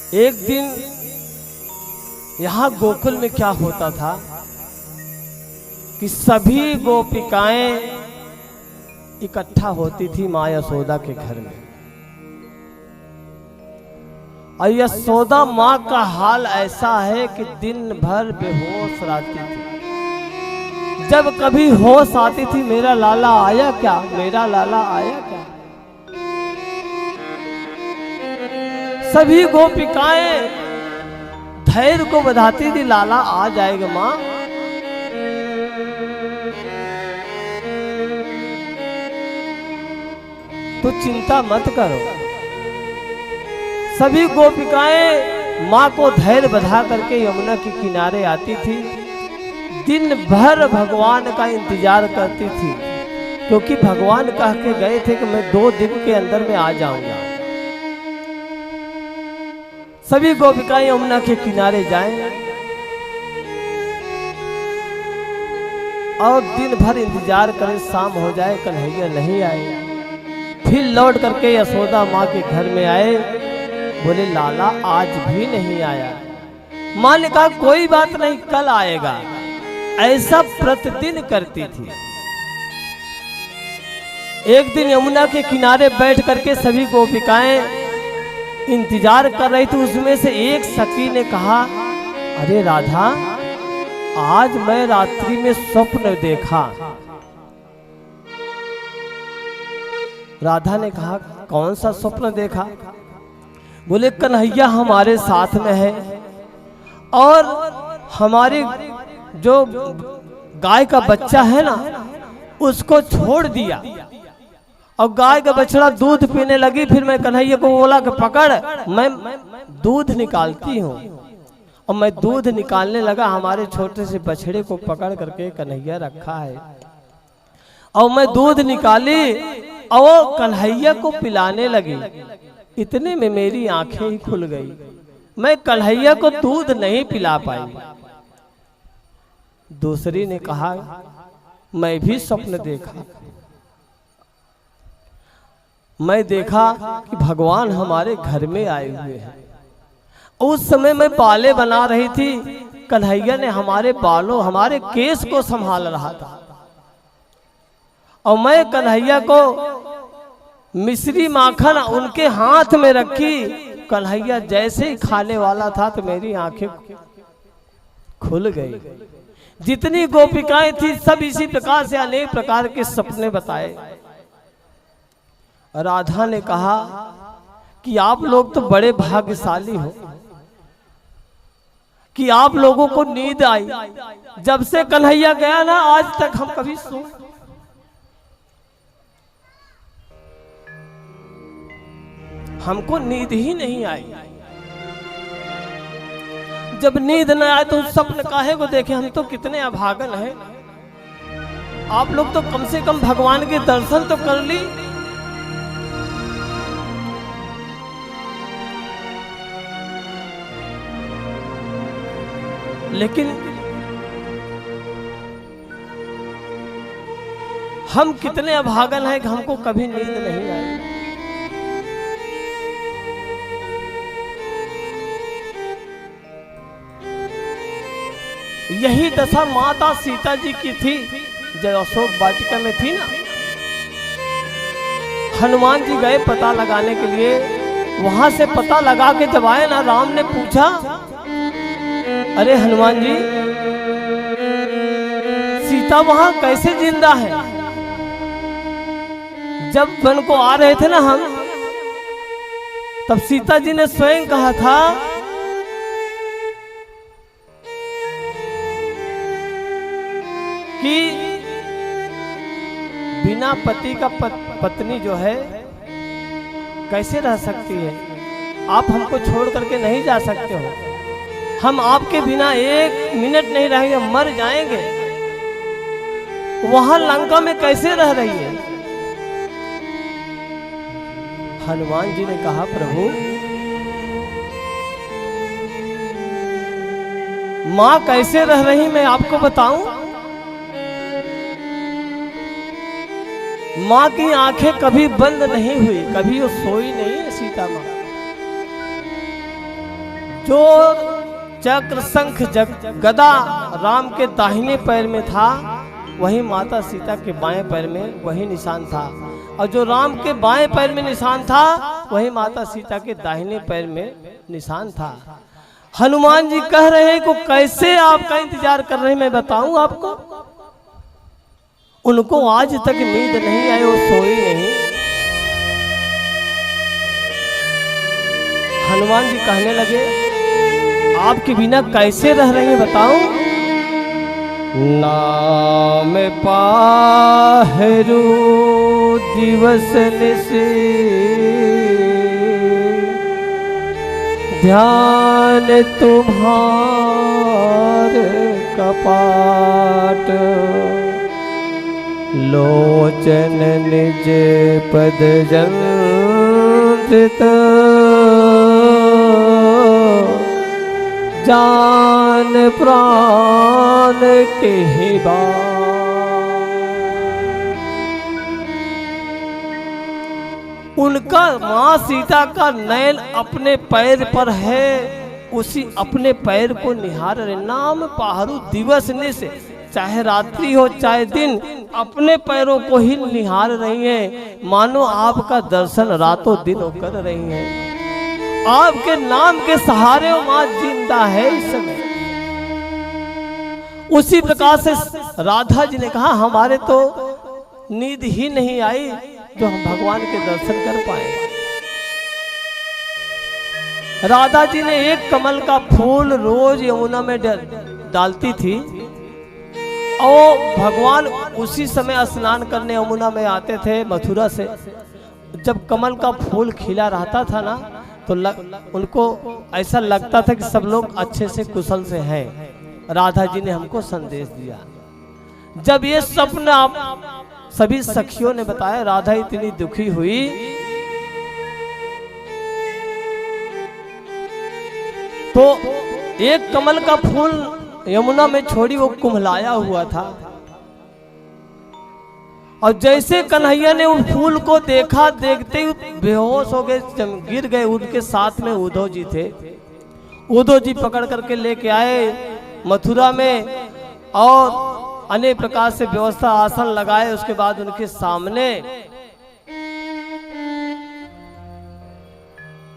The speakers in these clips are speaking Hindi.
एक दिन यहाँ गोकुल में क्या होता था कि सभी गोपिकाएं इकट्ठा होती थी माँ यशोदा के घर में। और यशोदा माँ का हाल ऐसा है कि दिन भर बेहोश रहती थी। जब कभी होश आती थी, मेरा लाला आया क्या, मेरा लाला आया क्या। सभी गोपिकाएं धैर्य को बधाती थी, लाला आ जाएगा माँ। तो चिंता मत करो। सभी गोपिकाएं माँ को धैर्य बधा करके यमुना के किनारे आती थी। दिन भर भगवान का इंतजार करती थी, क्योंकि भगवान कह के गए थे कि मैं 2 दिन के अंदर में आ जाऊंगा। सभी गोपिकाएं यमुना के किनारे जाएं और दिन भर इंतजार करें, शाम हो जाए, कन्हैया नहीं आए। फिर लौट करके यशोदा माँ के घर में आए, बोले लाला आज भी नहीं आया। माँ ने कहा कोई बात नहीं, कल आएगा। ऐसा प्रतिदिन करती थी। एक दिन यमुना के किनारे बैठ करके सभी गोपिकाएं इंतजार कर रही थी। उसमें से एक सखी ने कहा, अरे राधा, आज मैं रात्रि में स्वप्न देखा। राधा ने कहा कौन सा स्वप्न देखा। बोले कन्हैया हमारे साथ में है और हमारी जो गाय का बच्चा है ना, उसको छोड़ दिया और गाय का बछड़ा दूध पीने लगी। फिर मैं कन्हैया को बोला कि पकड़, मैं दूध निकालती हूँ। और मैं दूध निकालने लगा, हमारे छोटे से बछड़े को पकड़ करके कन्हैया रखा है। और मैं दूध निकाली और कन्हैया को पिलाने लगी। इतने में मेरी आंखें ही खुल गई। मैं कन्हैया को दूध नहीं पिला पाई। दूसरी ने कहा मैं भी स्वप्न देखा। मैं देखा कि भगवान हमारे घर में आए हुए हैं। उस समय मैं बालें बना रही थी, कन्हैया ने हमारे बालों, हमारे केस को संभाल रहा था। और मैं कन्हैया को मिश्री माखन उनके हाथ में रखी। कन्हैया जैसे ही खाने वाला था तो मेरी आंखें खुल गई। जितनी गोपिकाएं थी सब इसी प्रकार से अनेक प्रकार के सपने बताए। राधा ने कहा कि आप लोग तो बड़े भाग्यशाली हो कि आप लोगों को नींद आई। जब से कन्हैया गया ना, आज तक हम कभी सो, हमको नींद ही नहीं आई। जब नींद न आए तो स्वप्न काहे को देखे। हम तो कितने अभागन हैं। आप लोग तो कम से कम भगवान के दर्शन तो कर ली। लेकिन हम कितने अभागन हैं कि हमको कभी नींद नहीं आई। यही दशा माता सीता जी की थी जब अशोक वाटिका में थी ना। हनुमान जी गए पता लगाने के लिए। वहां से पता लगा के जब आए ना, राम ने पूछा, अरे हनुमान जी, सीता वहां कैसे जिंदा है। जब वन को आ रहे थे ना हम, तब सीता जी ने स्वयं कहा था कि बिना पति का पत्नी जो है कैसे रह सकती है। आप हमको छोड़ करके नहीं जा सकते हो। हम आपके बिना 1 मिनट नहीं रहेंगे, मर जाएंगे। वहां लंका में कैसे रह रही है। हनुमान जी ने कहा प्रभु, मां कैसे रह रही मैं आपको बताऊं। माँ की आंखें कभी बंद नहीं हुई, कभी वो सोई नहीं है सीता माँ। जो चक्र शंख गदा राम के दाहिने पैर में था, वही माता सीता के बाएं पैर में वही निशान था, और जो राम के बाएं पैर में निशान था वही माता सीता के दाहिने पैर में निशान था। हनुमान जी कह रहे हैं को कैसे आपका इंतजार कर रहे हैं, मैं बताऊं आपको। उनको आज तक नींद नहीं आई, वो सोई नहीं। हनुमान जी कहने लगे आपके बिना कैसे रह रहे हैं बताओ। नाम पाहरू दिवस निशि ध्यान तुम्हारे कपाट, लोचन निज पद जंत्रित जान प्राण के ही उनका माँ सीता का नयन अपने पैर पर है, उसी अपने पैर को निहार रहे। नाम पाहरू दिवस निश, चाहे रात्रि हो चाहे दिन, अपने पैरों को ही निहार रही हैं, मानो आपका दर्शन रातों दिन कर रही हैं। आपके नाम के सहारे वो माँ जिंदा है इस समय। उसी प्रकार से राधा जी ने कहा हमारे तो नींद ही नहीं आई जो हम भगवान के दर्शन कर पाए। राधा जी ने एक कमल का फूल रोज यमुना में डालती थी, और भगवान उसी समय स्नान करने यमुना में आते थे मथुरा से। जब कमल का फूल खिला रहता था ना, तो उनको ऐसा लगता था कि सब लोग अच्छे से कुशल से हैं। राधा जी ने हमको संदेश दिया। जब ये स्वप्न आप सभी सखियों ने बताया, राधा इतनी दुखी हुई। तो एक कमल का फूल यमुना में छोड़ी, वो कुम्हलाया हुआ था, और जैसे कन्हैया ने उस फूल को देखा, देखते ही बेहोश हो गए, गिर गए। उनके साथ में उद्धव जी थे। उद्धव जी पकड़ करके लेके आए मथुरा में, और अनेक प्रकार से व्यवस्था आसन लगाए। उसके बाद उनके सामने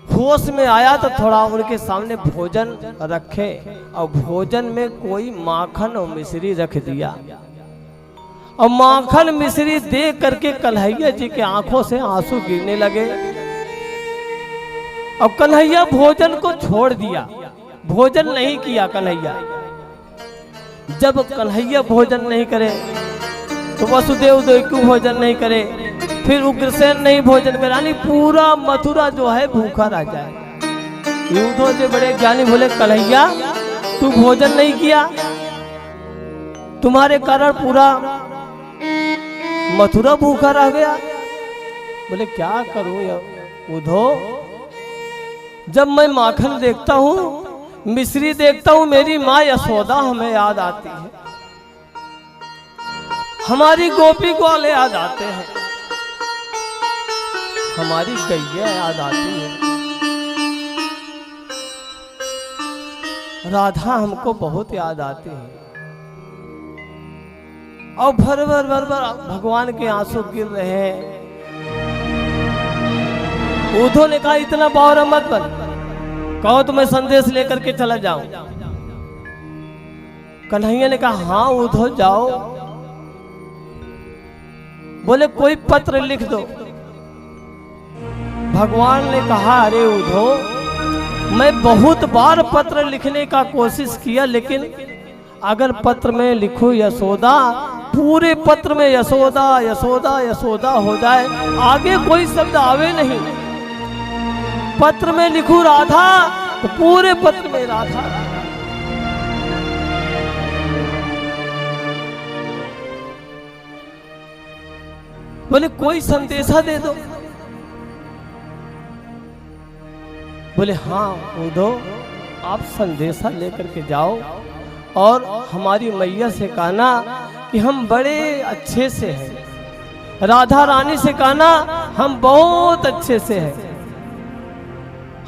होश में आया तो थोड़ा उनके सामने भोजन रखे, और भोजन में कोई माखन और मिश्री रख दिया, और माखन मिश्री देख करके कन्हैया जी के आंखों से आंसू गिरने लगे। और कन्हैया भोजन को छोड़ दिया, भोजन नहीं किया कन्हैया। जब कन्हैया भोजन नहीं करे तो वसुदेव देवकी भोजन नहीं करे, फिर उग्रसेन नहीं भोजन करे, यानी पूरा मथुरा जो है भूखा रह जाए। युद्धों से बड़े ज्ञानी बोले कन्हैया तू भोजन नहीं किया, तुम्हारे कारण पूरा मथुरा भूखा रह गया। बोले क्या करूं उद्धव, जब मैं माखन देखता हूं, मिश्री देखता हूं, मेरी माँ यशोदा हमें याद आती है, हमारी गोपी ग्वाल याद आते हैं, हमारी गैया याद आती है। राधा हमको बहुत याद आती है। और भर भर भगवान के आंसू गिर रहे हैं। उद्धव ने कहा इतना बावरा मत बन, कहो तो मैं संदेश लेकर के चला जाऊं। कन्हैया ने कहा हाँ उद्धव जाओ। बोले कोई पत्र लिख दो। भगवान ने कहा अरे उद्धव मैं बहुत बार पत्र लिखने का कोशिश किया, लेकिन अगर पत्र में लिखूं यशोदा, पूरे पत्र में यशोदा यशोदा यशोदा हो जाए, आगे कोई शब्द आवे नहीं। पत्र में लिखूं राधा तो पूरे पत्र में राधा। बोले कोई संदेशा दे दो। बोले हाँ उद्धव आप संदेशा लेकर के जाओ और हमारी मैया से कहना कि हम बड़े अच्छे से हैं। राधा रानी से कहना हम बहुत अच्छे से हैं,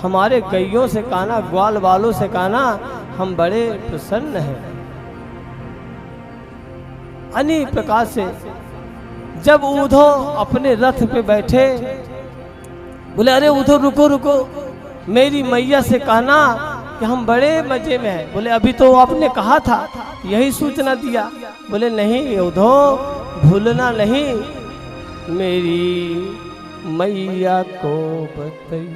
हमारे गैयों से कहना, ग्वाल वालों से कहना, हम बड़े प्रसन्न हैं। अन्य प्रकार से जब उद्धव अपने रथ पे बैठे, बोले अरे उद्धव रुको रुको, मेरी मैया से कहना कि हम बड़े मजे में हैं। बोले अभी तो आपने कहा था, यही सूचना दिया। बोले नहीं उद्धव, भूलना नहीं, मेरी मैया को बताई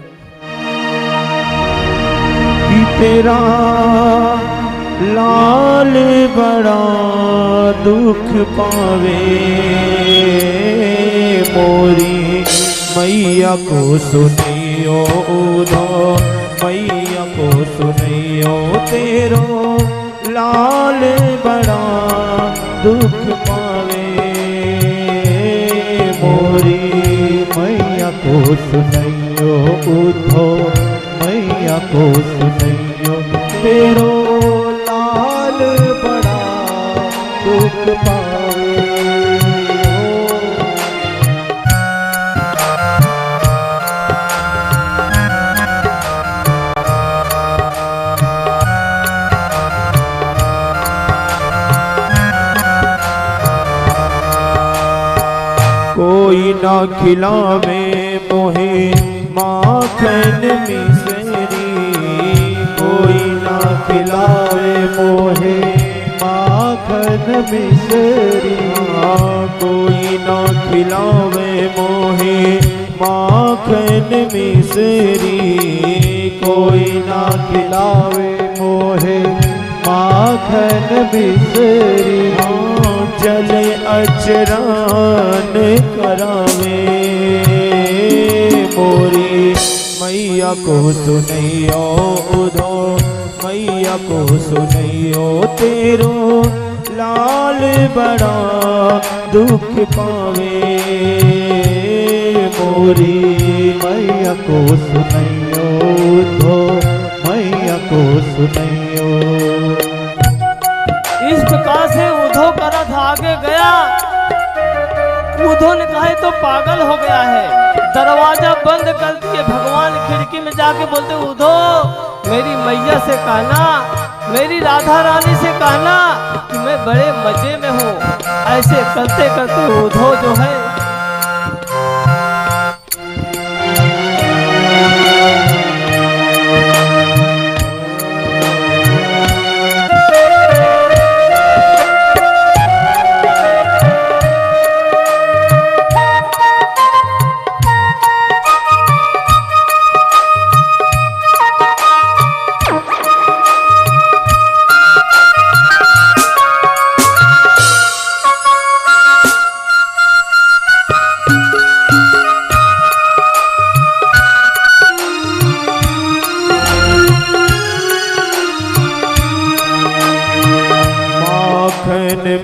कि तेरा लाल बड़ा दुख पावे, मोरी मैया को सुनियो उद्धव, मैया को सुनियो तेरो लाल बड़ा दुख पावे, मोरी मैया को सुनियो उद्धव, मैया को सुनियो तेरो लाल बड़ा दुख पावे। कोई ना खिलावे मोहे माखन मिसरी, कोई ना खिलावे मोहे माखन मिसरी, कोई ना खिलावे मोहे माखन मिसरी, कोई ना खिलावे मोहे माखन मिसरी, जल अचरान करावे, मोरी मैया को सुनियो उद्धव, मैया को सुनियो तेरो लाल बड़ा दुख पावे, मोरी मैया को सुनियो उद्धव, मैया को सुनियो। इस प्रकार से उद्धव का रथ आगे गया। उद्धव ने कहा तो पागल हो गया है, दरवाजा बंद कर दिए। भगवान खिड़की में जाके बोलते उद्धव मेरी मैया से कहना, मेरी राधा रानी से कहना कि मैं बड़े मजे में हूँ। ऐसे करते करते उद्धव जो है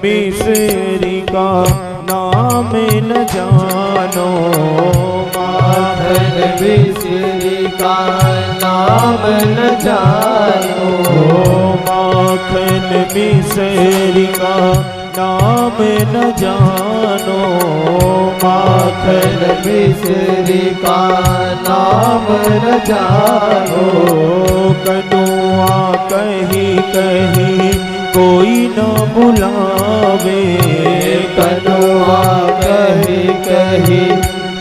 मिसरी का नाम न जानो, माखन मिसरी का नाम न जानो, माखन मिसरी का नाम न जानो, माखन मिसरी का नाम न जानो, कनुआ कही कही कोई न बुलावे, कनुआ कही कही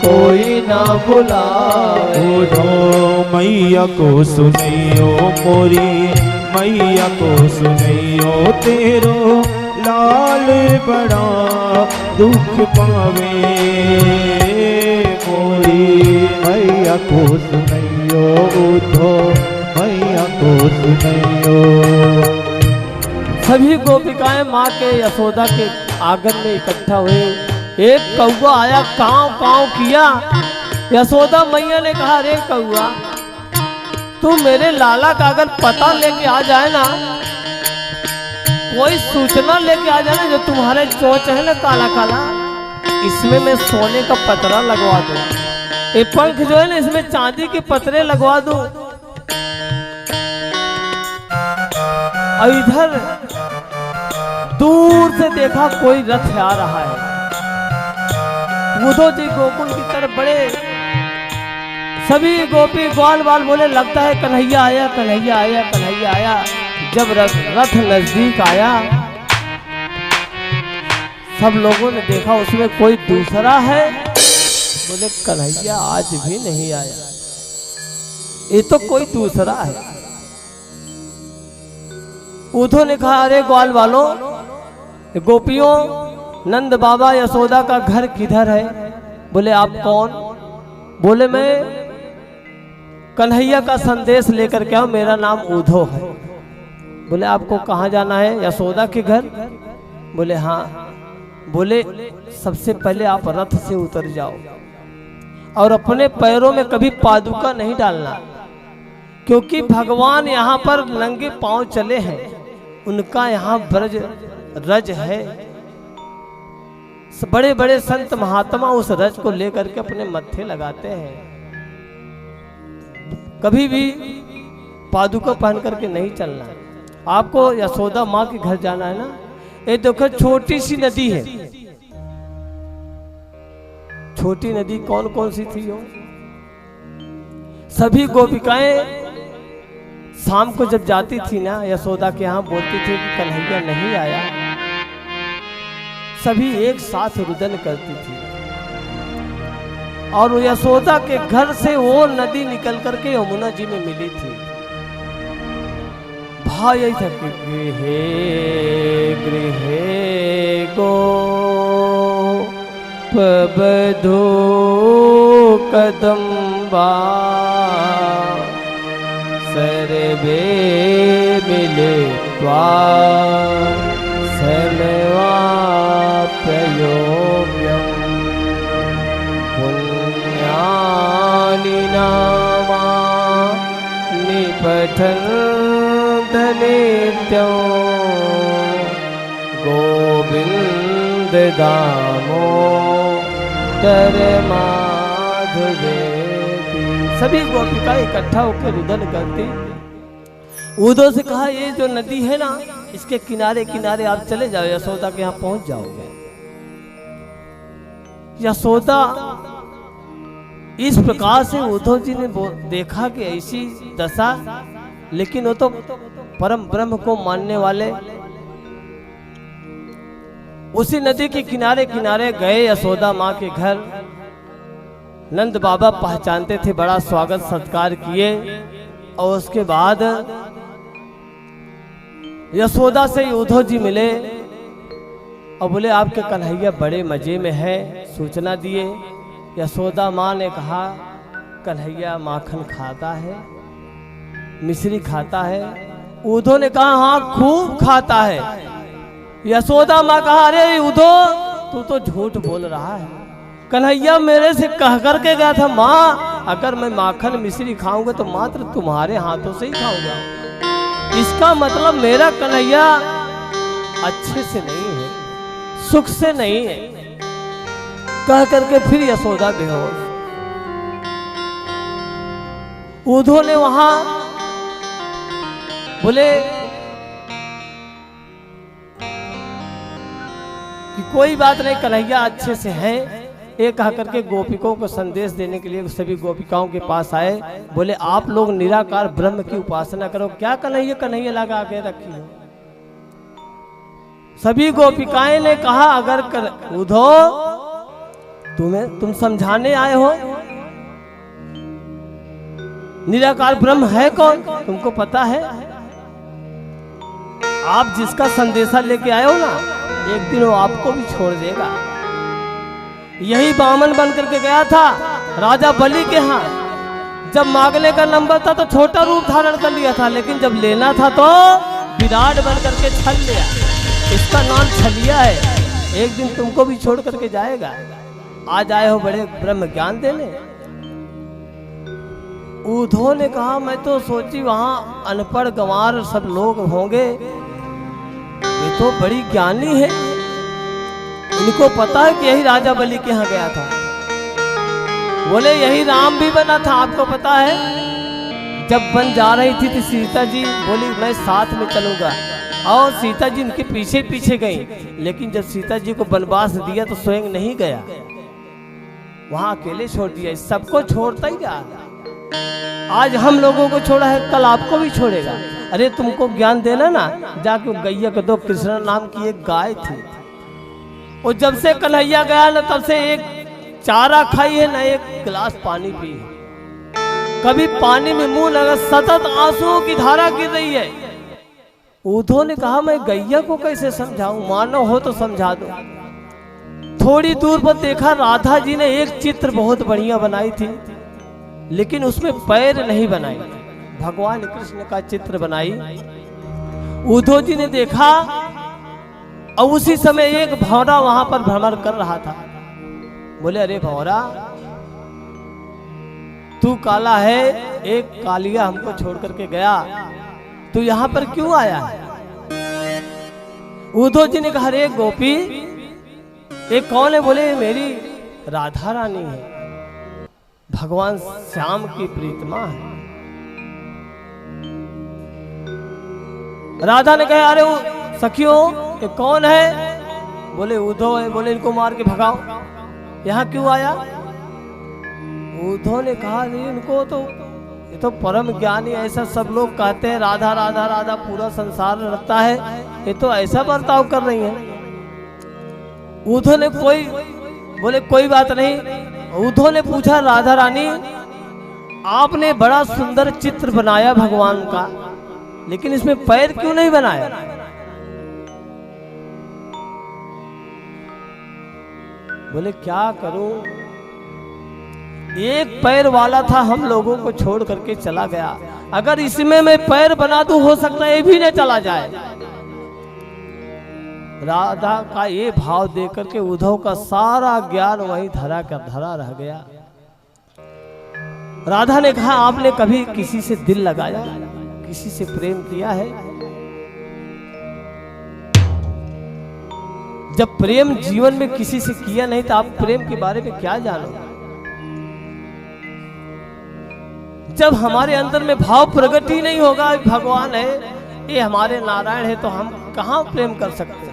कोई न बुलावे, उद्धव मैया को सुनियो मोरी मैया को सुनियो तेरो लाल बड़ा दुख पावे, मोरी मैया को सुनियो उद्धव, मैया को सुनियो। सभी गोपिकाएं माँ के यशोदा के आंगन में इकट्ठा हुए। एक कौवा आया, कांव कांव किया। यशोदा मैया ने कहा अरे कौवा, तू मेरे लाला का अगर पता लेके आ जाए ना, कोई सूचना लेके आ जाए ना, जो तुम्हारे चोंच है ना काला काला, इसमें मैं सोने का पतरा लगवा दूं। ये पंख जो है ना, इसमें चांदी के पतरे लगवा दूं। और इधर दूर से देखा कोई रथ आ रहा है। उद्धव जी गोकुल की तरफ बड़े सभी गोपी ग्वाल बाल बोले लगता है कन्हैया आया, कन्हैया आया, कन्हैया आया। जब रथ नजदीक आया, सब लोगों ने देखा उसमें कोई दूसरा है। बोले कन्हैया आज भी नहीं आया, ये तो कोई दूसरा है। उद्धव ने कहा अरे ग्वाल वालों, गोपियों, नंद बाबा यशोदा का घर किधर है? बोले आप कौन? बोले मैं कन्हैया का संदेश लेकर के आओ, मेरा नाम उद्धव है। बोले आपको कहाँ जाना है? यशोदा के घर। बोले हाँ। बोले सबसे पहले आप रथ से उतर जाओ और अपने पैरों में कभी पादुका नहीं डालना, क्योंकि भगवान यहाँ पर नंगे पांव चले हैं, उनका यहाँ ब्रज रज है। बड़े बड़े संत महात्मा उस रज को लेकर के अपने मत्थे लगाते हैं। कभी भी पादुका पहन करके नहीं चलना। आपको यशोदा माँ के घर जाना है ना। ये देखो छोटी सी नदी है। छोटी नदी कौन कौन सी थी वो? सभी गोपिकाएं शाम को जब जाती थी ना यशोदा के यहाँ, बोलती थी कि कन्हैया नहीं आया। सभी एक साथ रुदन करती थी और यशोदा के घर से वो नदी निकल करके यमुना जी में मिली थी। भाई यही था कि गृहे गृहे गो पबधो कदम्बा सर्वे मिले प्रयोग्यम पुण्यानि नामानि पठन्त नित्यं गोविन्द दामोदर माधवेति। सभी गोपिका इकट्ठा होकर रुदन करती। उद्धव से कहा ये जो नदी है ना, इसके किनारे किनारे आप चले जाओ, यशोदा के यहाँ पहुंच जाओगे। यशोदा इस प्रकार से उद्धव जी ने देखा कि ऐसी दशा, लेकिन वो तो परम ब्रह्म को मानने वाले उसी नदी के किनारे किनारे गए यशोदा माँ के घर। नंद बाबा पहचानते थे, बड़ा स्वागत सत्कार किए और उसके बाद यशोदा से उद्धव जी मिले और बोले आपके कन्हैया बड़े मजे में है, सूचना दिए। यशोदा माँ ने कहा कन्हैया माखन खाता है, मिश्री खाता है। उद्धव ने कहा हाँ खूब खाता है। यशोदा माँ कहा अरे उद्धव तू तो झूठ बोल रहा है, कन्हैया मेरे से कह करके गया था माँ अगर मैं माखन मिश्री खाऊंगा तो मात्र तुम्हारे हाथों से ही खाऊंगा। इसका मतलब मेरा कन्हैया अच्छे से नहीं है, सुख से नहीं है। कह करके फिर यशोदा बेहोश। उद्धव ने वहां बोले कि कोई बात नहीं, कन्हैया अच्छे से है। एक कहा करके गोपिकों को संदेश देने के लिए सभी गोपिकाओं के पास आए। बोले आप लोग निराकार ब्रह्म की उपासना करो, क्या कन्हैया कन्हैया लगा के रखी हो। सभी गोपिकाएं ने कहा अगर उद्धव तुम समझाने आए हो, निराकार ब्रह्म है कौन तुमको पता है? आप जिसका संदेशा लेके आए हो ना, एक दिन वो आपको भी छोड़ देगा। यही बामन बन करके गया था राजा बलि के यहाँ। जब मांगने का नंबर था तो छोटा रूप धारण कर लिया था, लेकिन जब लेना था तो विराट बन करके छल लिया। इसका नाम छलिया है। एक दिन तुमको भी छोड़ करके जाएगा। आज आए हो बड़े ब्रह्म ज्ञान देने। उद्धव ने कहा मैं तो सोची वहां अनपढ़ गंवार सब लोग होंगे, ये तो बड़ी ज्ञानी है, इनको पता है कि यही राजा बलि के यहाँ गया था। बोले यही राम भी बना था, आपको पता है? जब बन जा रही थी तो सीता जी बोली मैं साथ में चलूंगा, और सीता जी उनके पीछे पीछे गई। लेकिन जब सीता जी को वनवास दिया तो स्वयं नहीं गया, वहां अकेले छोड़ दिया। सबको छोड़ता ही जा, आज हम लोगों को छोड़ा है, कल आपको भी छोड़ेगा। अरे तुमको ज्ञान देना ना, जाके गैया के दो। कृष्ण नाम की एक गाय थी, और जब से कन्हैया गया ना तब से एक चारा खाई है ना एक गिलास पानी पी है। कभी पानी में मुंह लगा, सतत आंसुओं की धारा गिर रही है। उद्धव ने कहा मैं गैया को कैसे समझाऊं, मानो हो तो समझा दो। थोड़ी दूर पर देखा राधा जी ने एक चित्र बहुत बढ़िया बनाई थी, लेकिन उसमें पैर नहीं बनाई। भगवान कृष्ण का चित्र बनाई। उद्धव जी ने देखा, और उसी समय एक भौरा वहां पर भ्रमण कर रहा था। बोले अरे भौरा, तू काला है, एक कालिया हमको छोड़ करके गया, तू यहाँ पर क्यों आया है? उद्धव जी ने कहा अरे गोपी, एक कौन है? बोले मेरी राधा रानी है, भगवान श्याम की प्रीतमा है। राधा ने कहा अरे सखियों ये कौन है? बोले उद्धव है। बोले इनको मार के भगाओ, यहाँ क्यों आया? उद्धव ने कहा इनको तो ये तो परम ज्ञानी, ऐसा सब लोग कहते हैं, राधा राधा राधा पूरा संसार रखता है, ये तो ऐसा बर्ताव कर रही है। उद्धव ने बोले कोई बात नहीं। उद्धव ने पूछा राधा रानी, आपने बड़ा सुंदर चित्र बनाया भगवान का, लेकिन इसमें पैर क्यों नहीं बनाया? बोले क्या करूं, एक पैर वाला था, हम लोगों को छोड़ करके चला गया। अगर इसमें मैं पैर बना दूं, हो सकता है ये भी न चला जाए। राधा का ये भाव देख करके उद्धव का सारा ज्ञान वहीं धरा कर धरा रह गया। राधा ने कहा आपने कभी किसी से दिल लगाया, किसी से प्रेम किया है? जब प्रेम जीवन में किसी से किया नहीं तो आप प्रेम के बारे में क्या जानो? जब हमारे अंदर में भाव प्रकट ही नहीं होगा, भगवान है, ये हमारे नारायण है, तो हम कहां प्रेम कर सकते हैं?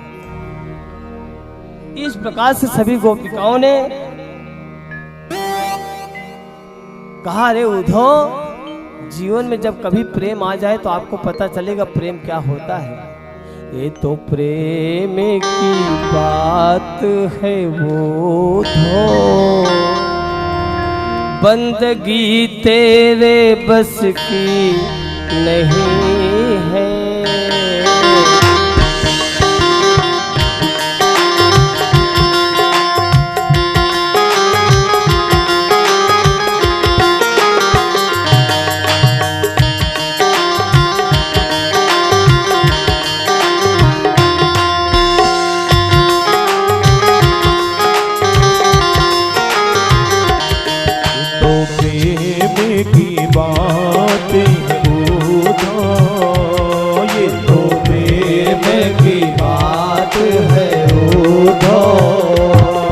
इस प्रकार से सभी गोपिकाओं ने कहा अरे उद्धव, जीवन में जब कभी प्रेम आ जाए तो आपको पता चलेगा प्रेम क्या होता है। ये तो प्रेम की बात है वो उद्धव, बंदगी तेरे बस की नहीं है।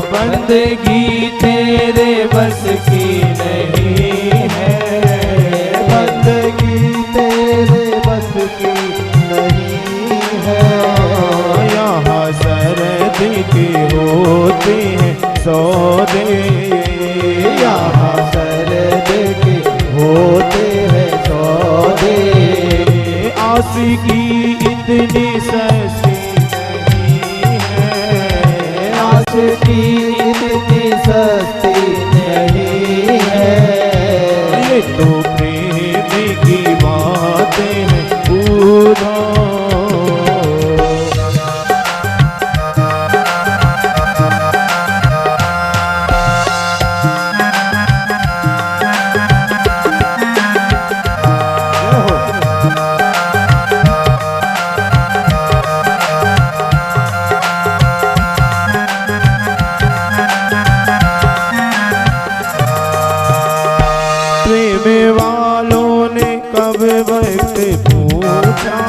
बंदगी तेरे बस की नहीं है, बंदगी तेरे बस की नहीं है। यहाँ सरदी के होते हैं सौदे, यहाँ सरदी के होते हैं सौदे। आशिकी इतनी सस्ती नहीं है, आशिकी इतनी सस्ती नहीं है। ये तो प्रेम की बातें हैं पूरा। वालों ने कब वक्त पूछा,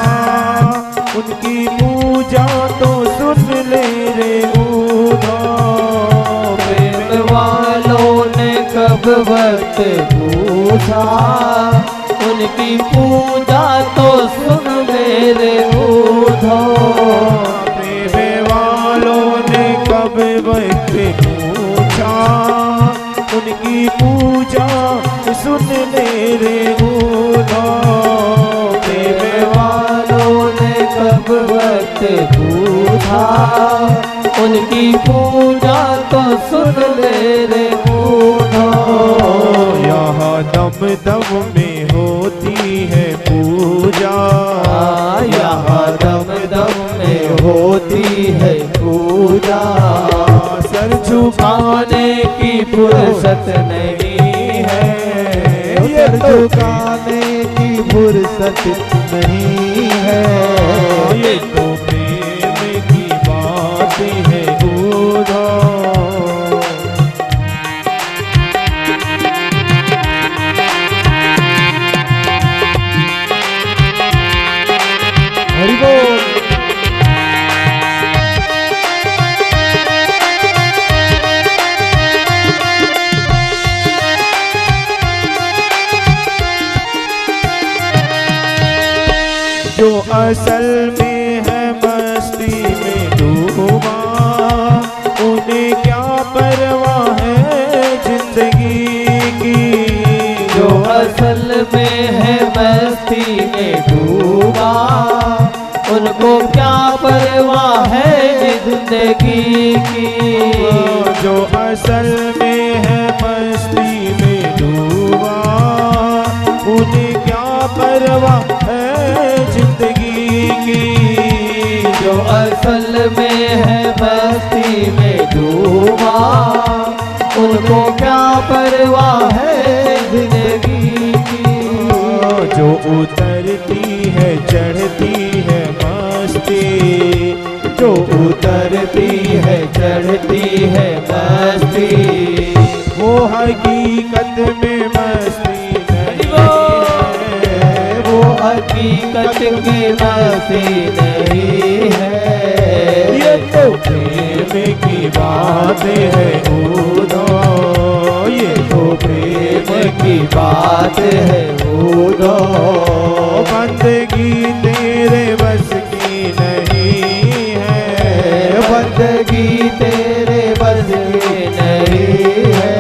उनकी पूजा तो सुन ले रे उद्धव। प्रेम वालों ने कब वक्त पूछा, उनकी पूजा तो सुन ले रे उद्धव। प्रेम वालों ने कब वक्त पूछा, उनकी पूजा सुन ले रे उधो। प्रेम वालों ने कब वक्त पूछा, उनकी पूजा तो सुन ले रे उधो। यहाँ दम दम में होती है पूजा, यहाँ दम दम में होती है पूजा। सर झुकाने की फुर्सत नहीं है, ये झुकाने की फुर्सत नहीं है। ये तो प्रेम की बात है उधो। हरि बोल। जो असल में है मस्ती में डूबा, उन्हें क्या परवाह है जिंदगी की। जो असल में है मस्ती में डूबा, उनको क्या परवाह है जिंदगी की। जो असल में है मस्ती में डूबा, उन्हें क्या परवाह है जिंदगी की। जो असल में है मस्ती में डूबा, उनको क्या परवाह है जिंदगी की। जो उतरती है चढ़ती है मस्ती, जो उतरती है चढ़ती है मस्ती, वो हकीकत में मस्ती नहीं है। वो हकीकत की मस्ती नहीं है। ये तो प्रेम की बात है उधो। ये तो प्रेम की बात है उधो। बंदगी तेरे बस की नहीं है, बंदगी तेरे बस की नहीं है।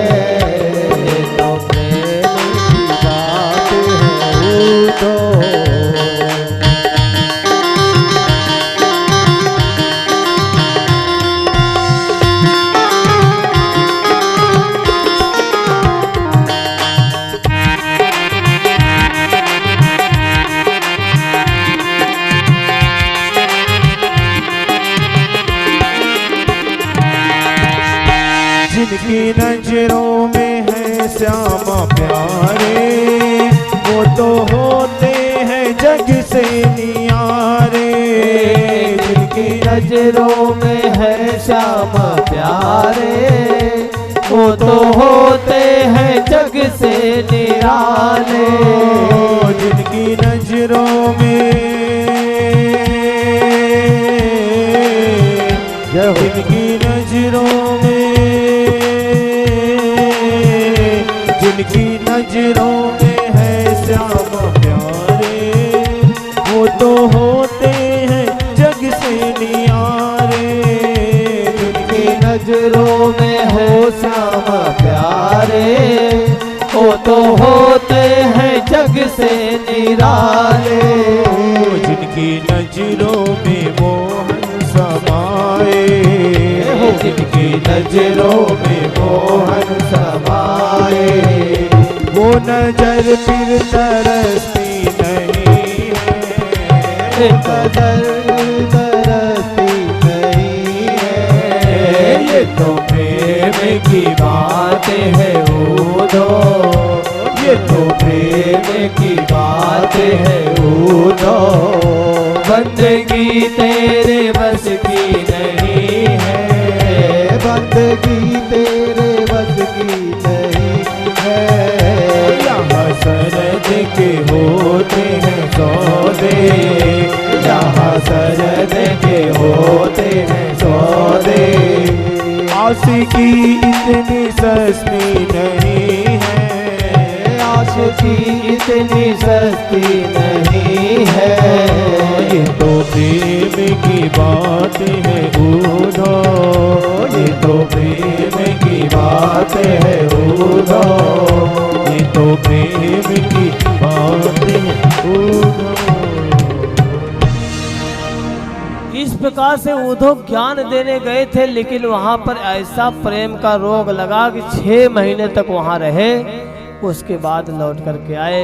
तो प्रेम की बात है उधो। जिनकी नजरों में है श्यामा प्यारे, वो तो होते हैं जग से नियारे। जिनकी नजरों में है श्यामा प्यारे, वो तो होते हैं जग से निराले। जिनकी नजरों में, जिनकी नजरों में, जिनकी नजरों में है श्यामा प्यारे, वो तो होते हैं जग से नियारे। जिनकी नजरों में हो श्यामा प्यारे, वो तो होते हैं जग से निराले। जिनकी नजरों में मोहन समाए, जिनकी नजरों में मोहन समाए, वो नजर फिर तरसती नहीं है। नजर तरसती नहीं है। ये तो प्रेम की बात है उधो। ये तो प्रेम की बात है उधो। बंदगी तेरे बस की नहीं है। बंदगी तेरे बस की नहीं है। यहाँ सरद के होते हैं सौदे, यहाँ सरद के होते हैं सौदे। आशिकी इतनी सस्ती नहीं है। आशिकी इतनी सस्ती नहीं है। ये तो प्रेम की बात है उधो। ये तो प्रेम की बात है उधो। ये तो प्रेम इस प्रकार से उद्धव ज्ञान देने गए थे, लेकिन वहां पर ऐसा प्रेम का रोग लगा कि 6 महीने तक वहां रहे, उसके बाद लौट करके आए।